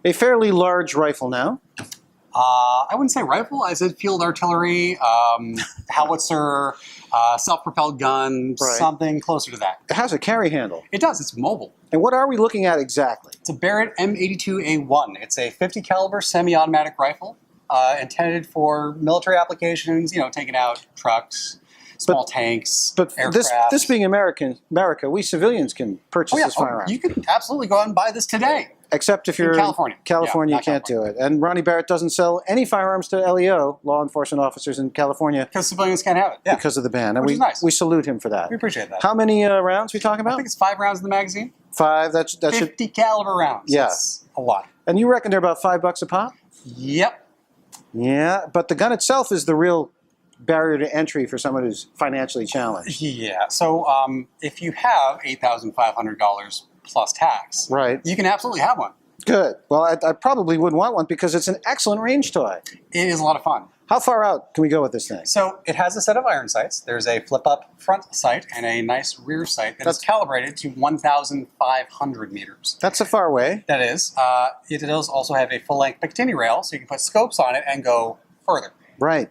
A fairly large rifle now. I wouldn't say rifle. I said field artillery, howitzer, self-propelled gun, something closer to that. It has a carry handle. It does. It's mobile. And what are we looking at exactly? It's a Barrett M82 A1. It's a 50 caliber semi-automatic rifle intended for military applications. You know, taking out trucks, small tanks, aircraft. This being America, we civilians can purchase this firearm. You can absolutely go out and buy this today. Except if you're in California. You can't do it. And Ronnie Barrett doesn't sell any firearms to LEO, law enforcement officers in California. Because civilians can't have it. Yeah. Because of the ban. And Which is nice. We salute him for that. We appreciate that. How many rounds we talking about? I think it's 5 rounds in the magazine. 5. That 50 caliber rounds. Yeah. That's a lot. And you reckon they're about $5 a pop? Yep. Yeah, but the gun itself is the real barrier to entry for someone who's financially challenged. Yeah. So if you have $8,500 plus tax, you can absolutely have one. Good. Well, I probably would want one because it's an excellent range toy. It is a lot of fun. How far out can we go with this thing? So it has a set of iron sights. There's a flip-up front sight and a nice rear sight that is calibrated to 1,500 meters. That's a far way. That is. It does also have a full-length Picatinny rail, so you can put scopes on it and go further. Right.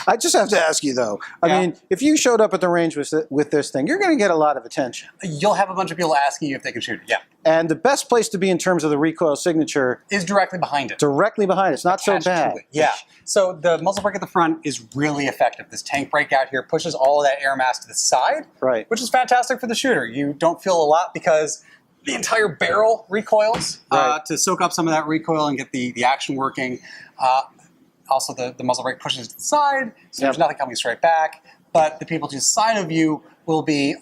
I just have to ask you, though. I mean, if you showed up at the range with this thing, you're going to get a lot of attention. You'll have a bunch of people asking you if they can shoot it, yeah. And the best place to be in terms of the recoil signature is directly behind it. Directly behind it. It's not so bad. Yeah. So the muzzle brake at the front is really effective. This tank brake out here pushes all of that air mass to the side, which is fantastic for the shooter. You don't feel a lot because the entire barrel recoils to soak up some of that recoil and get the action working. Also, the muzzle brake pushes to the side, so there's nothing coming straight back. But the people to the side of you will be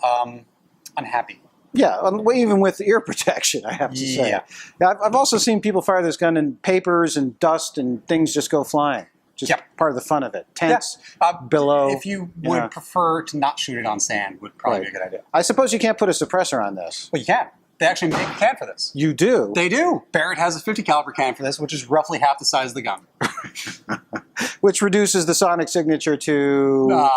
unhappy. Yeah, even with ear protection, I have to say. Yeah. I've also seen people fire this gun and papers and dust and things just go flying. Just part of the fun of it. Tents, billow. If you would prefer to not shoot it on sand, would probably be a good idea. I suppose you can't put a suppressor on this. Well, you can. They actually make a can for this. You do? They do. Barrett has a 50 caliber can for this, which is roughly half the size of the gun. Which reduces the sonic signature to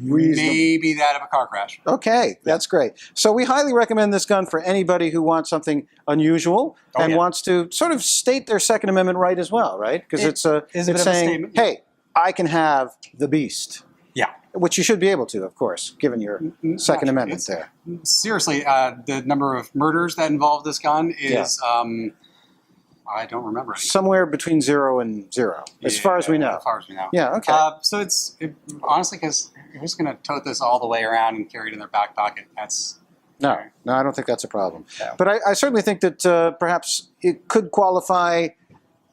maybe that of a car crash. Okay, that's great. So we highly recommend this gun for anybody who wants something unusual and wants to sort of state their Second Amendment right as well, right? Because it's saying, hey, I can have the beast. Yeah. Which you should be able to, of course, given your Second Amendment there. Seriously, the number of murders that involve this gun is, I don't remember anymore. Somewhere between 0 and 0, as far as we know. As far as we know. Yeah, okay. So honestly, because who's going to tote this all the way around and carry it in their back pocket? That's... No, I don't think that's a problem. Yeah. But I certainly think that perhaps it could qualify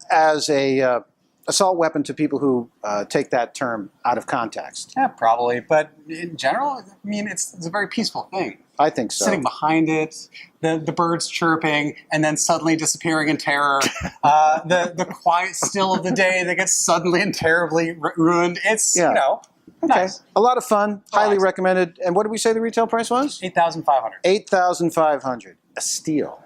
as a... assault weapon to people who take that term out of context. Yeah, probably. But in general, I mean, it's a very peaceful thing. I think so. Sitting behind it, the birds chirping, and then suddenly disappearing in terror. The quiet still of the day that gets suddenly and terribly ruined. It's, you know, nice. A lot of fun. Highly recommended. And what did we say the retail price was? $8,500. $8,500. A steal.